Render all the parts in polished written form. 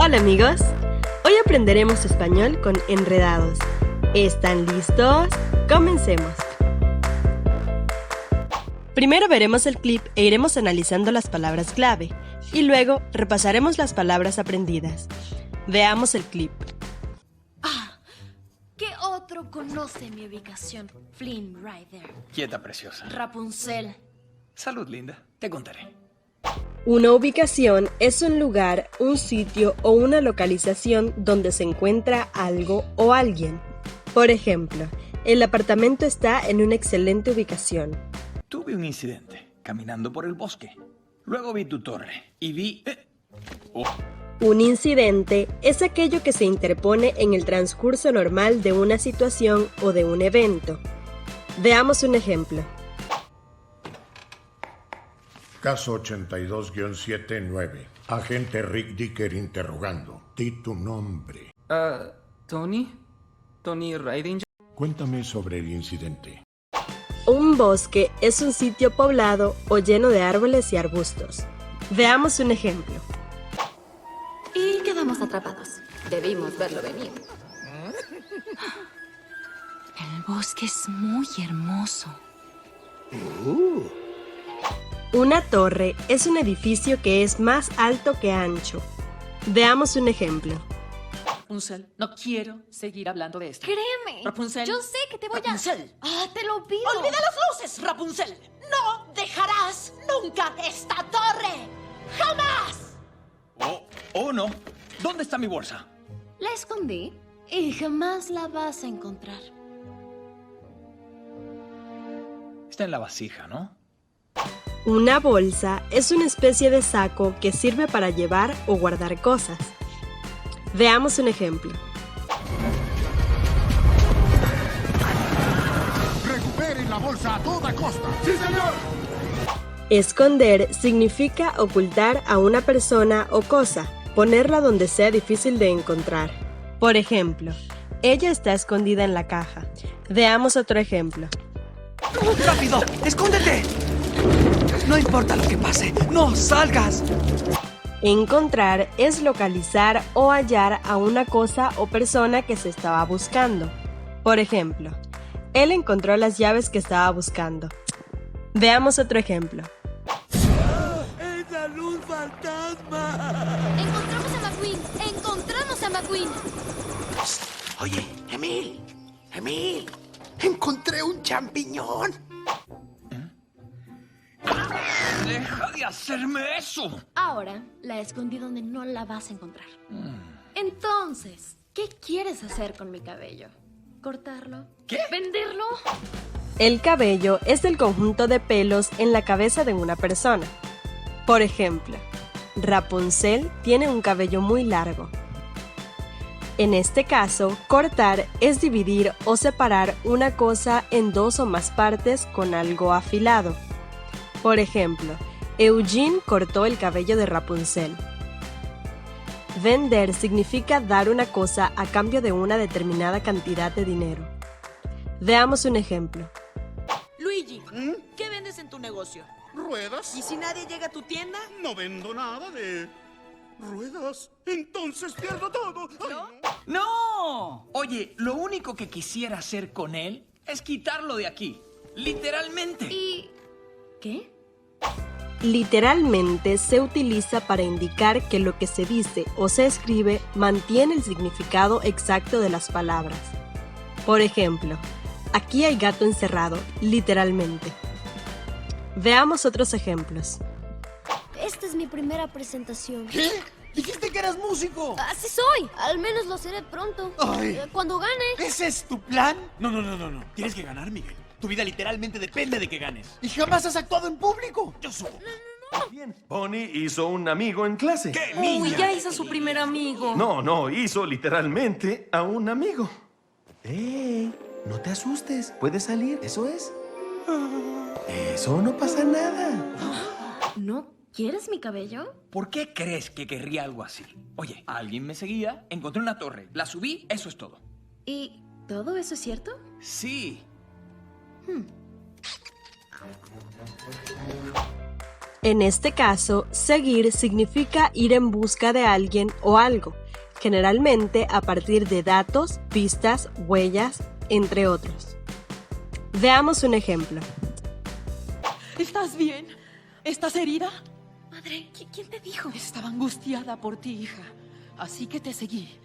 Hola amigos, hoy aprenderemos español con enredados. ¿Están listos? Comencemos. Primero veremos el clip e iremos analizando las palabras clave y luego repasaremos las palabras aprendidas. Veamos el clip. ¿Qué otro conoce mi ubicación? Flynn Rider. Quieta, preciosa. Rapunzel. Salud, linda. Te contaré. Una ubicación es un lugar, un sitio o una localización donde se encuentra algo o alguien. Por ejemplo, el apartamento está en una excelente ubicación. Tuve un incidente caminando por el bosque. Luego vi tu torre y vi... Un incidente es aquello que se interpone en el transcurso normal de una situación o de un evento. Veamos un ejemplo. Caso 82-79. Agente Rick Dicker interrogando. Di tu nombre. ¿Tony? ¿Tony Riding? Cuéntame sobre el incidente. Un bosque es un sitio poblado o lleno de árboles y arbustos. Veamos un ejemplo. Y quedamos atrapados. Debimos verlo venir. El bosque es muy hermoso. Una torre es un edificio que es más alto que ancho. Veamos un ejemplo. Rapunzel, no quiero seguir hablando de esto. Créeme. Rapunzel. Yo sé que te voy Rapunzel. Te lo pido. ¡Olvida las luces, Rapunzel! ¡No dejarás nunca esta torre! ¡Jamás! Oh, no. ¿Dónde está mi bolsa? La escondí y jamás la vas a encontrar. Está en la vasija, ¿no? Una bolsa es una especie de saco que sirve para llevar o guardar cosas. Veamos un ejemplo. ¡Recuperen la bolsa a toda costa! ¡Sí, señor! Esconder significa ocultar a una persona o cosa, ponerla donde sea difícil de encontrar. Por ejemplo, ella está escondida en la caja. Veamos otro ejemplo. ¡Rápido! ¡Escóndete! No importa lo que pase, ¡no salgas! Encontrar es localizar o hallar a una cosa o persona que se estaba buscando. Por ejemplo, él encontró las llaves que estaba buscando. Veamos otro ejemplo. ¡Esa luz fantasma! Encontramos a McQueen. Encontramos a McQueen. Oye, Emil, encontré un champiñón. ¡Deja de hacerme eso! Ahora la escondí donde no la vas a encontrar. Entonces, ¿qué quieres hacer con mi cabello? ¿Cortarlo? ¿Qué? ¿Venderlo? El cabello es el conjunto de pelos en la cabeza de una persona. Por ejemplo, Rapunzel tiene un cabello muy largo. En este caso, cortar es dividir o separar una cosa en dos o más partes con algo afilado. Por ejemplo, Eugene cortó el cabello de Rapunzel. Vender significa dar una cosa a cambio de una determinada cantidad de dinero. Veamos un ejemplo. Luigi, ¿qué vendes en tu negocio? ¿Ruedas? ¿Y si nadie llega a tu tienda? No vendo nada de ruedas. Entonces pierdo todo. ¡No! Oye, lo único que quisiera hacer con él es quitarlo de aquí. Literalmente. ¿Y qué? Literalmente se utiliza para indicar que lo que se dice o se escribe mantiene el significado exacto de las palabras. Por ejemplo, aquí hay gato encerrado, literalmente. Veamos otros ejemplos. Esta es mi primera presentación. ¿Qué? ¡Dijiste que eras músico! Así soy. Al menos lo seré pronto. Ay. Cuando gane. ¿Ese es tu plan? No. Tienes que ganar, Miguel. Tu vida literalmente depende de que ganes. ¿Y jamás has actuado en público? Yo subo. Bien, Bonnie hizo un amigo en clase. ¡Qué niña! Uy, ya hizo su primer amigo. No, hizo literalmente a un amigo. ¡Ey! No te asustes. Puedes salir, eso es. Eso no pasa nada. ¿No quieres mi cabello? ¿Por qué crees que querría algo así? Oye, alguien me seguía, encontré una torre, la subí, eso es todo. ¿Y todo eso es cierto? Sí. En este caso, seguir significa ir en busca de alguien o algo, generalmente a partir de datos, pistas, huellas, entre otros. Veamos un ejemplo. ¿Estás bien? ¿Estás herida? Madre, ¿quién te dijo? Estaba angustiada por ti, hija. Así que te seguí.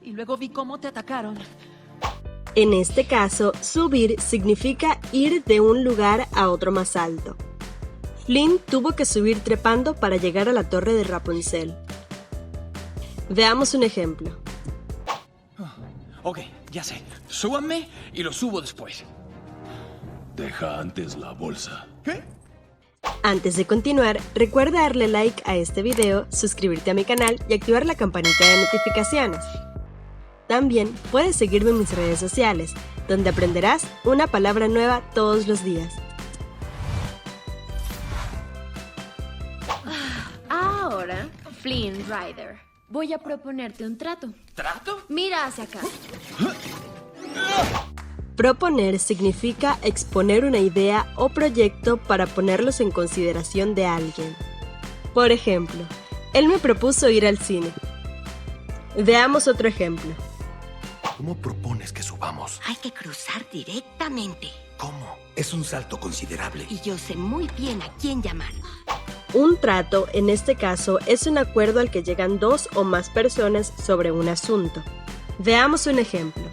Y luego vi cómo te atacaron. En este caso, subir significa ir de un lugar a otro más alto. Flynn tuvo que subir trepando para llegar a la torre de Rapunzel. Veamos un ejemplo. Ok, ya sé. Súbanme y lo subo después. Deja antes la bolsa. ¿Qué? Antes de continuar, recuerda darle like a este video, suscribirte a mi canal y activar la campanita de notificaciones. También puedes seguirme en mis redes sociales, donde aprenderás una palabra nueva todos los días. Ahora, Flynn Rider, voy a proponerte un trato. ¿Trato? Mira hacia acá. Proponer significa exponer una idea o proyecto para ponerlos en consideración de alguien. Por ejemplo, él me propuso ir al cine. Veamos otro ejemplo. ¿Cómo propones que subamos? Hay que cruzar directamente. ¿Cómo? Es un salto considerable. Y yo sé muy bien a quién llamar. Un trato, en este caso, es un acuerdo al que llegan dos o más personas sobre un asunto. Veamos un ejemplo.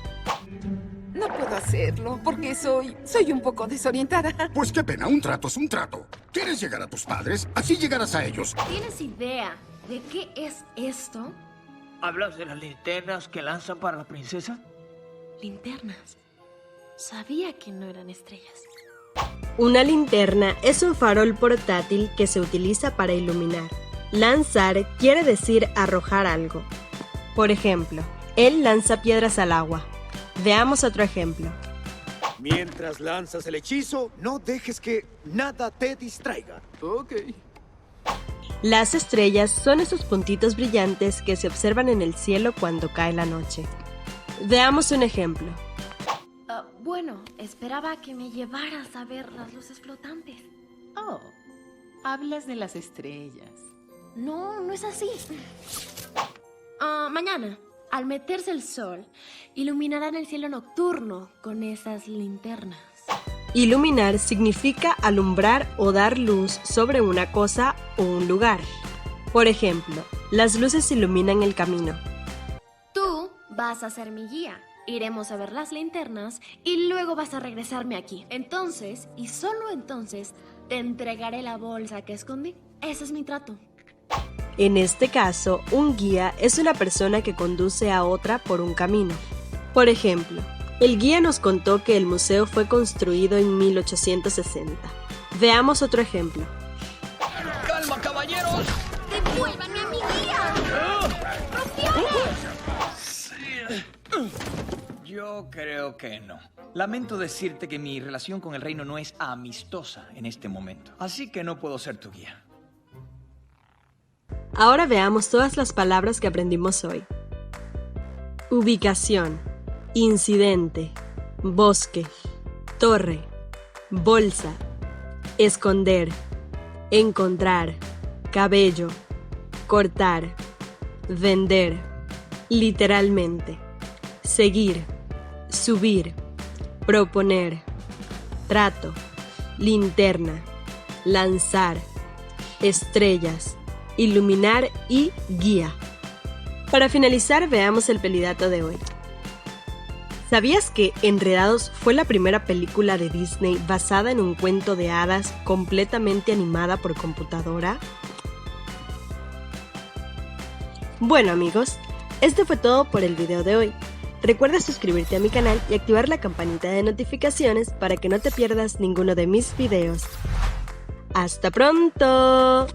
No puedo hacerlo porque soy un poco desorientada. Pues qué pena, un trato es un trato. ¿Quieres llegar a tus padres? Así llegarás a ellos. ¿Tienes idea de qué es esto? ¿Hablas de las linternas que lanzan para la princesa? Linternas. Sabía que no eran estrellas. Una linterna es un farol portátil que se utiliza para iluminar. Lanzar quiere decir arrojar algo. Por ejemplo, él lanza piedras al agua. Veamos otro ejemplo. Mientras lanzas el hechizo, no dejes que nada te distraiga. Ok. Las estrellas son esos puntitos brillantes que se observan en el cielo cuando cae la noche. Veamos un ejemplo. Bueno, esperaba que me llevaras a ver las luces flotantes. Oh, hablas de las estrellas. No, no es así. Mañana, al meterse el sol, iluminarán el cielo nocturno con esas linternas. Iluminar significa alumbrar o dar luz sobre una cosa o un lugar. Por ejemplo, las luces iluminan el camino. Tú vas a ser mi guía. Iremos a ver las linternas y luego vas a regresarme aquí. Entonces, y solo entonces, te entregaré la bolsa que escondí. Ese es mi trato. En este caso, un guía es una persona que conduce a otra por un camino. Por ejemplo, el guía nos contó que el museo fue construido en 1860. Veamos otro ejemplo. ¡Calma, caballeros! ¡Devuélvanme a mi guía! Yo creo que no. Lamento decirte que mi relación con el reino no es amistosa en este momento. Así que no puedo ser tu guía. Ahora veamos todas las palabras que aprendimos hoy. Ubicación, incidente, bosque, torre, bolsa, esconder, encontrar, cabello, cortar, vender, literalmente, seguir, subir, proponer, trato, linterna, lanzar, estrellas, iluminar y guía. Para finalizar, veamos el pelidato de hoy. ¿Sabías que Enredados fue la primera película de Disney basada en un cuento de hadas completamente animada por computadora? Bueno amigos, esto fue todo por el video de hoy. Recuerda suscribirte a mi canal y activar la campanita de notificaciones para que no te pierdas ninguno de mis videos. ¡Hasta pronto!